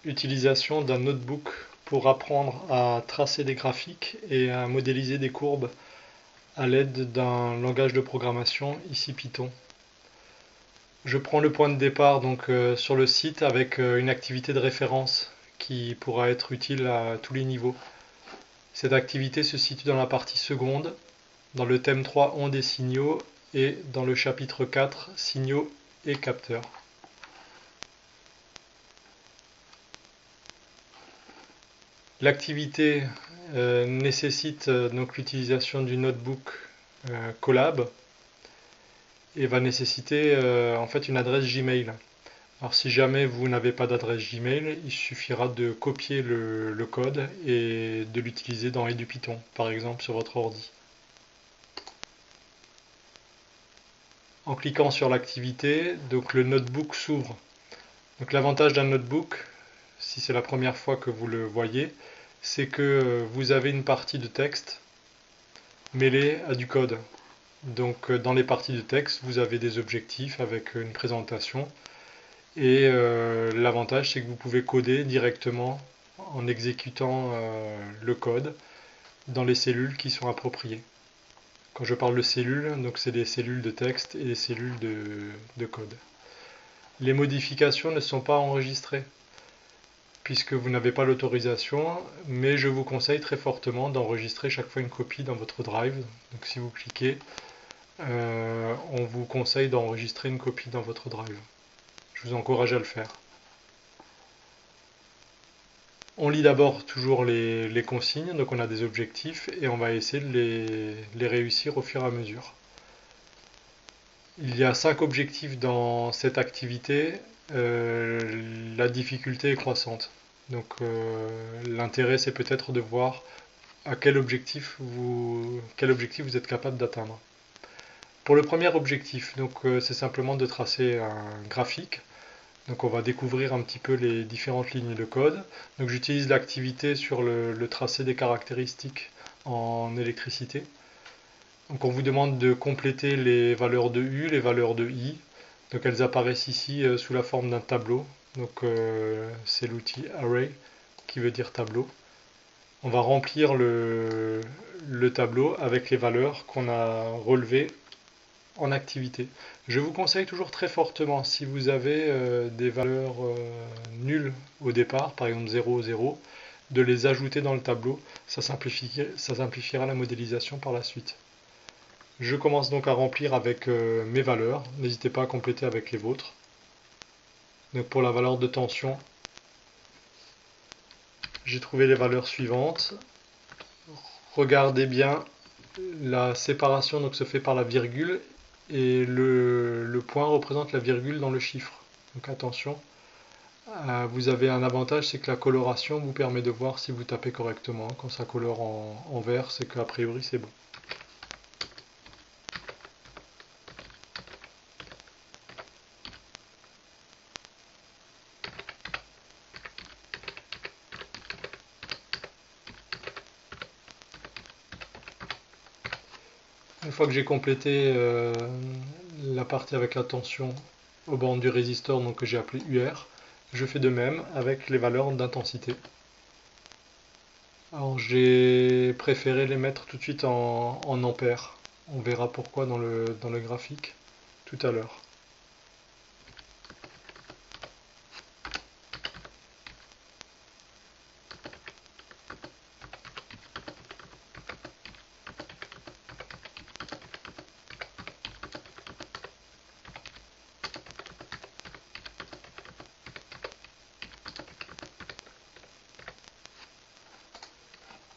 Utilisation d'un notebook pour apprendre à tracer des graphiques et à modéliser des courbes à l'aide d'un langage de programmation, ici Python. Je prends le point de départ sur le site avec une activité de référence qui pourra être utile à tous les niveaux. Cette activité se situe dans la partie seconde, dans le thème 3 ondes et signaux et dans le chapitre 4 signaux et capteurs. L'activité nécessite donc l'utilisation du notebook Colab et va nécessiter en fait une adresse Gmail. Alors si jamais vous n'avez pas d'adresse Gmail, il suffira de copier le code et de l'utiliser dans EduPython, par exemple sur votre ordi. En cliquant sur l'activité, donc le notebook s'ouvre. Donc l'avantage d'un notebook, si c'est la première fois que vous le voyez, c'est que vous avez une partie de texte mêlée à du code. Donc dans les parties de texte, vous avez des objectifs avec une présentation. Et l'avantage, c'est que vous pouvez coder directement en exécutant le code dans les cellules qui sont appropriées. Quand je parle de cellules, donc c'est des cellules de texte et des cellules de code. Les modifications ne sont pas enregistrées puisque vous n'avez pas l'autorisation, mais je vous conseille très fortement d'enregistrer chaque fois une copie dans votre drive. Donc si vous cliquez, on vous conseille d'enregistrer une copie dans votre drive. Je vous encourage à le faire. On lit d'abord toujours les consignes, donc on a des objectifs et on va essayer de les réussir au fur et à mesure. Il y a 5 objectifs dans cette activité, la difficulté est croissante. Donc l'intérêt c'est peut-être de voir à quel objectif vous êtes capable d'atteindre. Pour le premier objectif, c'est simplement de tracer un graphique. Donc on va découvrir un petit peu les différentes lignes de code. Donc j'utilise l'activité sur le tracé des caractéristiques en électricité. Donc on vous demande de compléter les valeurs de U, les valeurs de I. Donc elles apparaissent ici sous la forme d'un tableau. Donc c'est l'outil array qui veut dire tableau. On va remplir le tableau avec les valeurs qu'on a relevées en activité. Je vous conseille toujours très fortement, si vous avez des valeurs nulles au départ, par exemple 0, 0, de les ajouter dans le tableau. Ça simplifiera la modélisation par la suite. Je commence donc à remplir avec mes valeurs. N'hésitez pas à compléter avec les vôtres. Donc pour la valeur de tension, j'ai trouvé les valeurs suivantes. Regardez bien, la séparation se fait par la virgule et le point représente la virgule dans le chiffre. Donc attention, vous avez un avantage, c'est que la coloration vous permet de voir si vous tapez correctement. Quand ça colore en vert, c'est qu'a priori c'est bon. Une fois que j'ai complété la partie avec la tension aux bornes du résisteur, donc que j'ai appelé UR, je fais de même avec les valeurs d'intensité. Alors j'ai préféré les mettre tout de suite en ampères. On verra pourquoi dans le graphique tout à l'heure.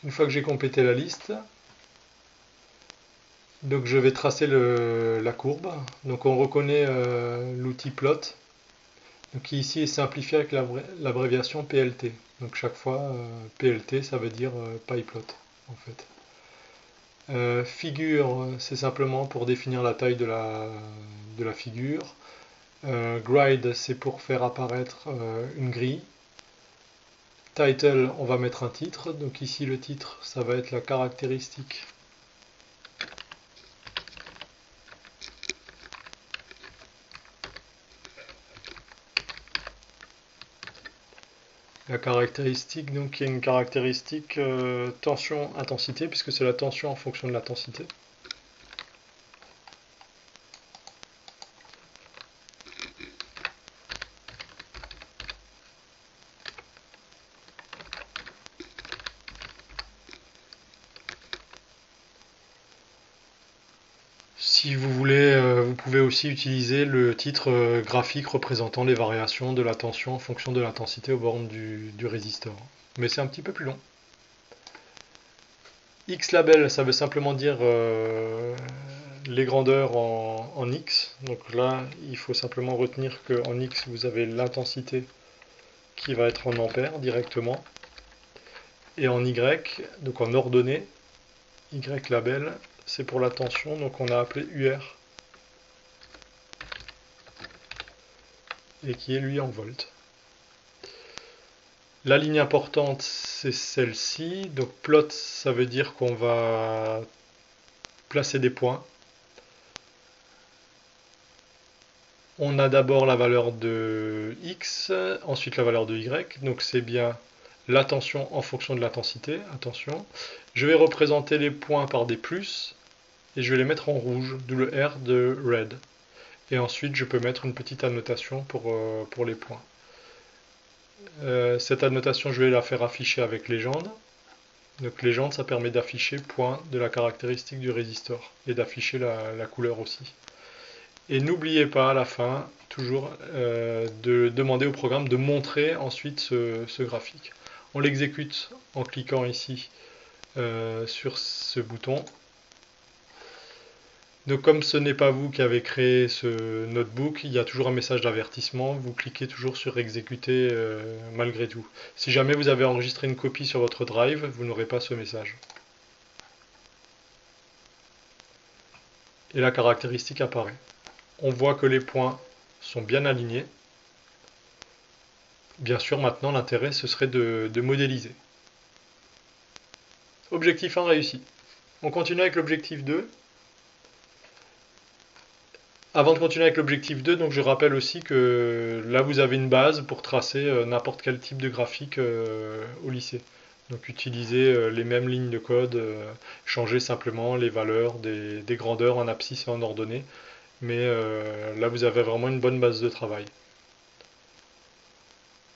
Une fois que j'ai complété la liste, donc je vais tracer la courbe. Donc on reconnaît l'outil plot, donc qui ici est simplifié avec l'abréviation PLT. Donc chaque fois PLT ça veut dire PyPlot en fait. Figure, c'est simplement pour définir la taille de la figure. Grid, c'est pour faire apparaître une grille. Title, on va mettre un titre. Donc ici le titre, ça va être la caractéristique La caractéristique, donc il y a une caractéristique tension-intensité, puisque c'est la tension en fonction de l'intensité. Si vous voulez, vous pouvez aussi utiliser le titre graphique représentant les variations de la tension en fonction de l'intensité aux bornes du résisteur. Mais c'est un petit peu plus long. X-label, ça veut simplement dire les grandeurs en X. Donc là, il faut simplement retenir qu'en X, vous avez l'intensité qui va être en ampères directement. Et en Y, donc en ordonnée, Y-label, c'est pour la tension, donc on a appelé UR. Et qui est lui en volts. La ligne importante, c'est celle-ci. Donc plot, ça veut dire qu'on va placer des points. On a d'abord la valeur de x, ensuite la valeur de y. Donc c'est bien la tension en fonction de l'intensité. Attention. Je vais représenter les points par des plus et je vais les mettre en rouge, d'où le R de red. Et ensuite, je peux mettre une petite annotation pour les points. Cette annotation, je vais la faire afficher avec légende. Donc légende, ça permet d'afficher point de la caractéristique du résistor et d'afficher la couleur aussi. Et n'oubliez pas à la fin, toujours, de demander au programme de montrer ensuite ce graphique. On l'exécute en cliquant ici sur ce bouton. Donc comme ce n'est pas vous qui avez créé ce notebook, il y a toujours un message d'avertissement, vous cliquez toujours sur exécuter malgré tout. Si jamais vous avez enregistré une copie sur votre drive, vous n'aurez pas ce message. Et la caractéristique apparaît. On voit que les points sont bien alignés. Bien sûr, maintenant l'intérêt ce serait de modéliser. Objectif 1 réussi. On continue avec l'objectif 2. Avant de continuer avec l'objectif 2, donc je rappelle aussi que là vous avez une base pour tracer n'importe quel type de graphique au lycée. Donc utilisez les mêmes lignes de code, changez simplement les valeurs des grandeurs en abscisse et en ordonnée. Mais là vous avez vraiment une bonne base de travail.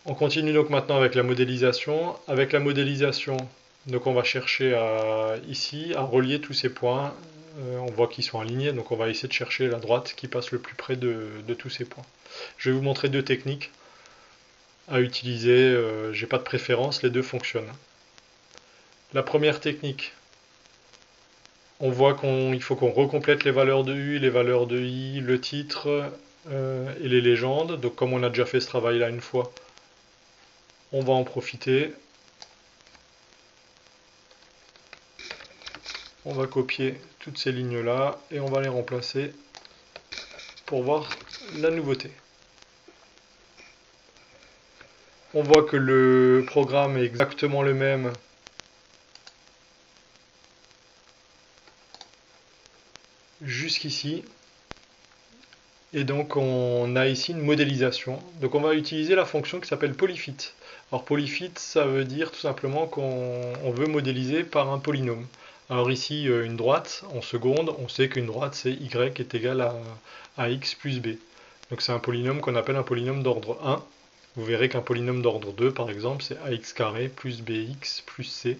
On continue donc maintenant avec la modélisation. Avec la modélisation, donc on va chercher ici à relier tous ces points. On voit qu'ils sont alignés, donc on va essayer de chercher la droite qui passe le plus près de tous ces points. Je vais vous montrer deux techniques à utiliser. J'ai pas de préférence, les deux fonctionnent. La première technique, on voit qu'il faut qu'on recomplète les valeurs de U, les valeurs de I, le titre et les légendes. Donc comme on a déjà fait ce travail-là une fois, on va en profiter. On va copier toutes ces lignes-là et on va les remplacer pour voir la nouveauté. On voit que le programme est exactement le même jusqu'ici. Et donc on a ici une modélisation. Donc on va utiliser la fonction qui s'appelle polyfit. Alors polyfit, ça veut dire tout simplement qu'on veut modéliser par un polynôme. Alors ici, une droite, en seconde, on sait qu'une droite c'est y est égal à x plus b. Donc c'est un polynôme qu'on appelle un polynôme d'ordre 1. Vous verrez qu'un polynôme d'ordre 2, par exemple, c'est ax carré plus bx plus c.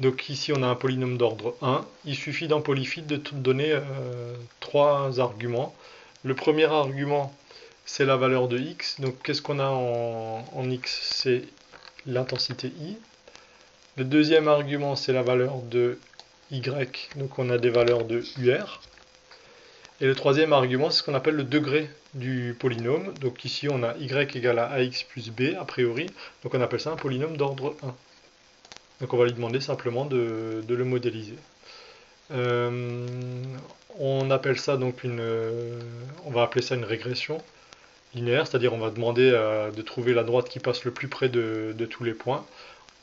Donc ici on a un polynôme d'ordre 1. Il suffit dans polyfit de donner trois arguments. Le premier argument, c'est la valeur de x. Donc qu'est-ce qu'on a en x? C'est l'intensité i. Le deuxième argument, c'est la valeur de y. Donc on a des valeurs de UR. Et le troisième argument, c'est ce qu'on appelle le degré du polynôme. Donc ici, on a y égale à ax plus b, a priori. Donc on appelle ça un polynôme d'ordre 1. Donc on va lui demander simplement de le modéliser. On appelle ça donc on va appeler ça une régression linéaire, c'est-à-dire on va demander de trouver la droite qui passe le plus près de tous les points.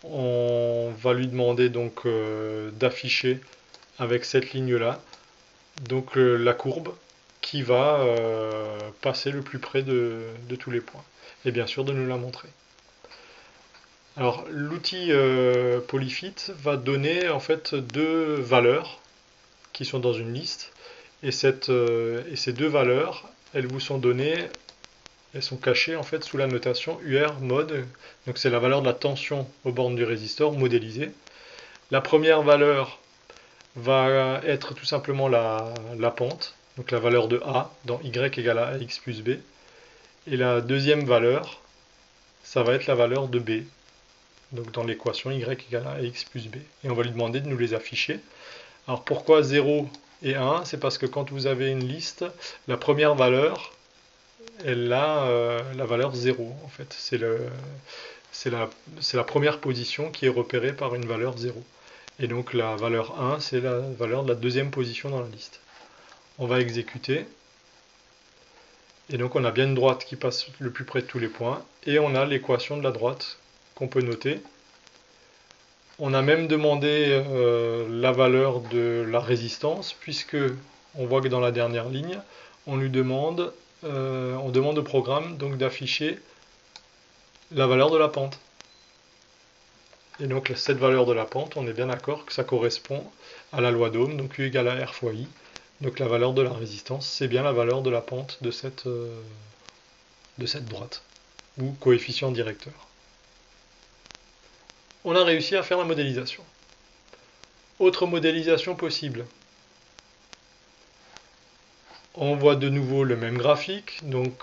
On va lui demander donc d'afficher avec cette ligne-là donc la courbe qui va passer le plus près de tous les points. Et bien sûr de nous la montrer. Alors l'outil Polyfit va donner en fait deux valeurs qui sont dans une liste et ces deux valeurs, elles vous sont données, elles sont cachées en fait sous la notation UR mode. Donc c'est la valeur de la tension aux bornes du résistor modélisée. La première valeur va être tout simplement la pente, donc la valeur de A dans Y égale à AX plus B. Et la deuxième valeur, ça va être la valeur de B, donc dans l'équation Y égale à AX plus B. Et on va lui demander de nous les afficher. Alors pourquoi 0 et 1? C'est parce que quand vous avez une liste, la première valeur, elle a la valeur 0 en fait. C'est la première position qui est repérée par une valeur 0. Et donc la valeur 1, c'est la valeur de la deuxième position dans la liste. On va exécuter. Et donc on a bien une droite qui passe le plus près de tous les points. Et on a l'équation de la droite qu'on peut noter. On a même demandé la valeur de la résistance, puisque on voit que dans la dernière ligne, on demande au programme donc d'afficher la valeur de la pente. Et donc cette valeur de la pente, on est bien d'accord que ça correspond à la loi d'Ohm, donc U égale à R fois I. Donc la valeur de la résistance, c'est bien la valeur de la pente de cette droite, ou coefficient directeur. On a réussi à faire la modélisation. Autre modélisation possible. On voit de nouveau le même graphique, donc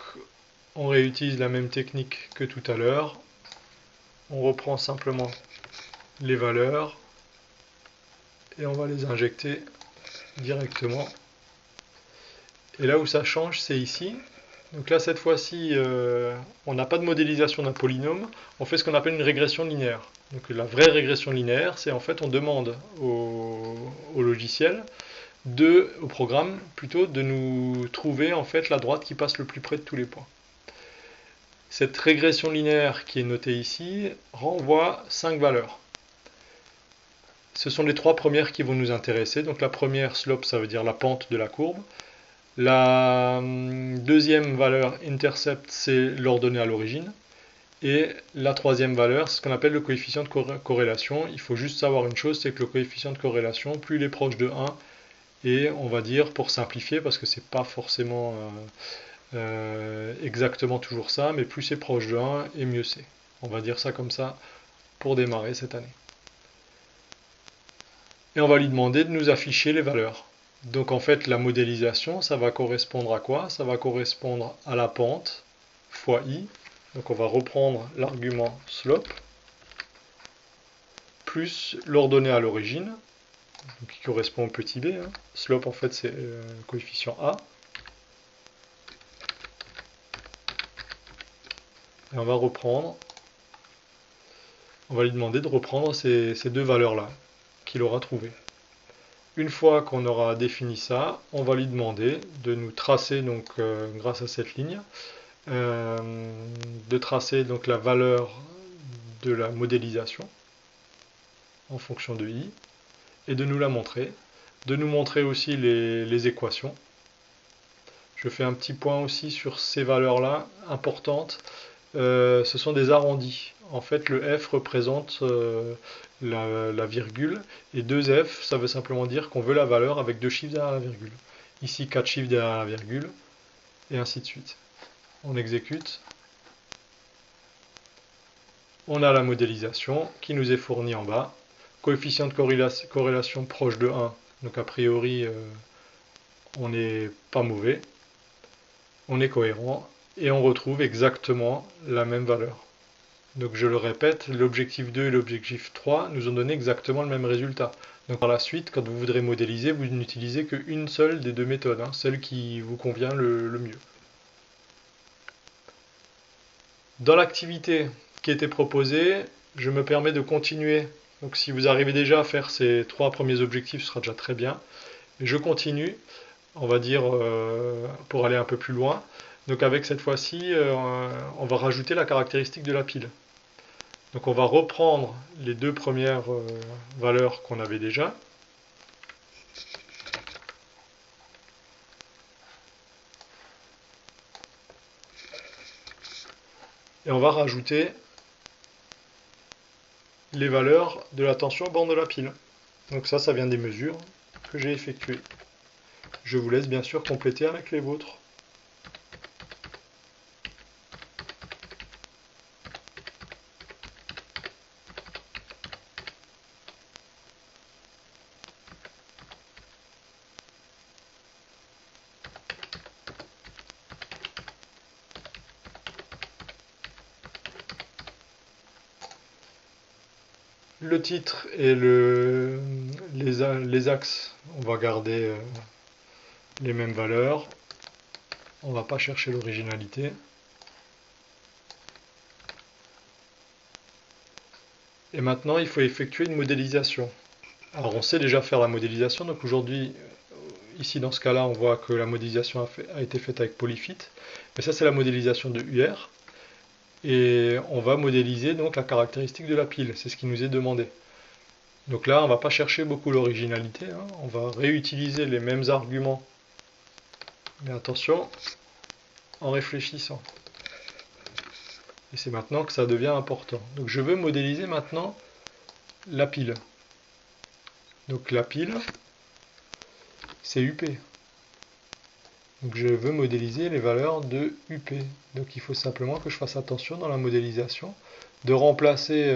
on réutilise la même technique que tout à l'heure. On reprend simplement les valeurs et on va les injecter directement. Et là où ça change, c'est ici. Donc là, cette fois-ci, on n'a pas de modélisation d'un polynôme, on fait ce qu'on appelle une régression linéaire. Donc la vraie régression linéaire, c'est en fait on demande au logiciel, au programme plutôt, de nous trouver en fait la droite qui passe le plus près de tous les points. Cette régression linéaire qui est notée ici renvoie 5 valeurs. Ce sont les trois premières qui vont nous intéresser. Donc la première, slope, ça veut dire la pente de la courbe. La deuxième valeur, intercept, c'est l'ordonnée à l'origine. Et la troisième valeur, c'est ce qu'on appelle le coefficient de corrélation. Il faut juste savoir une chose, c'est que le coefficient de corrélation, plus il est proche de 1, et on va dire, pour simplifier, parce que c'est pas forcément exactement toujours ça, mais plus c'est proche de 1, et mieux c'est. On va dire ça comme ça pour démarrer cette année. Et on va lui demander de nous afficher les valeurs. Donc en fait, la modélisation, ça va correspondre à quoi? Ça va correspondre à la pente fois i. Donc on va reprendre l'argument slope, plus l'ordonnée à l'origine, qui correspond au petit b. Slope, en fait, c'est le coefficient a. Et on va lui demander de reprendre ces deux valeurs-là qu'il aura trouvées. Une fois qu'on aura défini ça, on va lui demander de nous tracer, donc grâce à cette ligne, de tracer donc la valeur de la modélisation en fonction de i, et de nous la montrer, de nous montrer aussi les équations. Je fais un petit point aussi sur ces valeurs-là, importantes. Ce sont des arrondis. En fait, le f représente la virgule, et 2f, ça veut simplement dire qu'on veut la valeur avec 2 chiffres derrière la virgule. Ici, 4 chiffres derrière la virgule, et ainsi de suite. On exécute. On a la modélisation qui nous est fournie en bas. Coefficient de corrélation proche de 1, donc a priori, on n'est pas mauvais. On est cohérent, et on retrouve exactement la même valeur. Donc je le répète, l'objectif 2 et l'objectif 3 nous ont donné exactement le même résultat. Donc par la suite, quand vous voudrez modéliser, vous n'utilisez qu'une seule des deux méthodes, celle qui vous convient le mieux. Dans l'activité qui était proposée, je me permets de continuer. Donc si vous arrivez déjà à faire ces 3 premiers objectifs, ce sera déjà très bien. Et je continue, on va dire, pour aller un peu plus loin. Donc avec cette fois-ci, on va rajouter la caractéristique de la pile. Donc on va reprendre les deux premières valeurs qu'on avait déjà. Et on va rajouter les valeurs de la tension à bord de la pile. Donc ça vient des mesures que j'ai effectuées. Je vous laisse bien sûr compléter avec les vôtres. Le titre et les axes, on va garder les mêmes valeurs. On ne va pas chercher l'originalité. Et maintenant, il faut effectuer une modélisation. Alors, on sait déjà faire la modélisation. Donc aujourd'hui, ici dans ce cas-là, on voit que la modélisation a été faite avec Polyfit. Mais ça, c'est la modélisation de UR. Et on va modéliser donc la caractéristique de la pile. C'est ce qui nous est demandé. Donc là, on ne va pas chercher beaucoup l'originalité. On va réutiliser les mêmes arguments. Mais attention, en réfléchissant. Et c'est maintenant que ça devient important. Donc je veux modéliser maintenant la pile. Donc la pile, c'est UP. Donc je veux modéliser les valeurs de UP. Donc il faut simplement que je fasse attention dans la modélisation de remplacer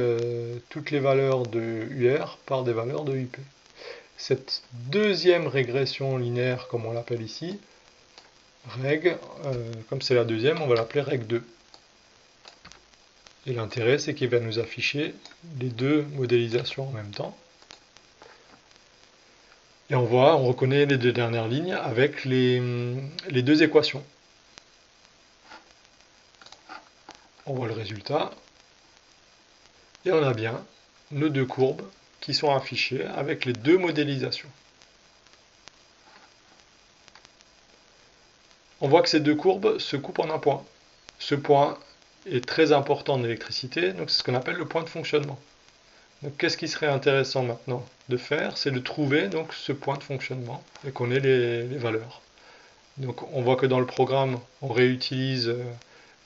toutes les valeurs de UR par des valeurs de UP. Cette deuxième régression linéaire, comme on l'appelle ici, reg, comme c'est la deuxième, on va l'appeler reg 2. Et l'intérêt, c'est qu'il va nous afficher les deux modélisations en même temps. Et on reconnaît les deux dernières lignes avec les deux équations. On voit le résultat. Et on a bien nos deux courbes qui sont affichées avec les deux modélisations. On voit que ces deux courbes se coupent en un point. Ce point est très important en électricité, donc c'est ce qu'on appelle le point de fonctionnement. Donc qu'est-ce qui serait intéressant maintenant de faire? C'est de trouver donc ce point de fonctionnement et qu'on ait les valeurs. Donc on voit que dans le programme, on réutilise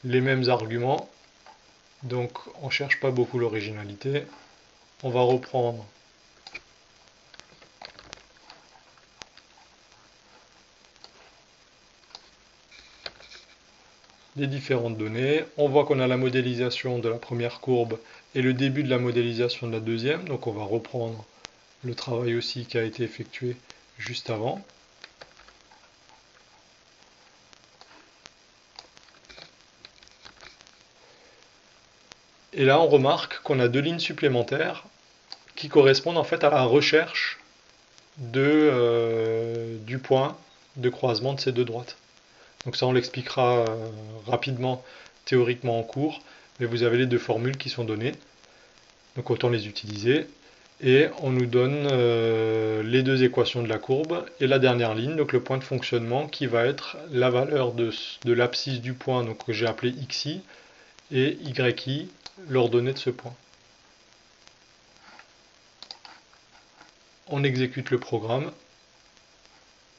les mêmes arguments. Donc on ne cherche pas beaucoup l'originalité. On va reprendre les différentes données. On voit qu'on a la modélisation de la première courbe et le début de la modélisation de la deuxième. Donc on va reprendre le travail aussi qui a été effectué juste avant. Et là, on remarque qu'on a deux lignes supplémentaires qui correspondent en fait à la recherche du point de croisement de ces deux droites. Donc ça, on l'expliquera rapidement, théoriquement en cours, mais vous avez les deux formules qui sont données. Donc autant les utiliser. Et on nous donne les deux équations de la courbe et la dernière ligne, donc le point de fonctionnement qui va être la valeur de l'abscisse du point, donc que j'ai appelé xi, et yi, l'ordonnée de ce point. On exécute le programme.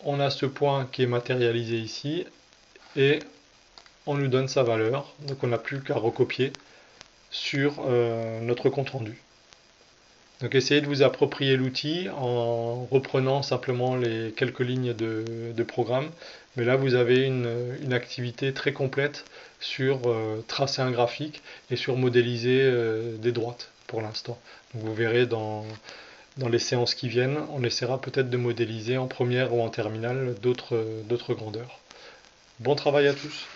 On a ce point qui est matérialisé ici et on nous donne sa valeur. Donc on n'a plus qu'à recopier sur notre compte rendu. Donc essayez de vous approprier l'outil en reprenant simplement les quelques lignes de programme. Mais là, vous avez une activité très complète sur tracer un graphique et sur modéliser des droites pour l'instant. Vous verrez dans les séances qui viennent, on essaiera peut-être de modéliser en première ou en terminale d'autres grandeurs. Bon travail à tous!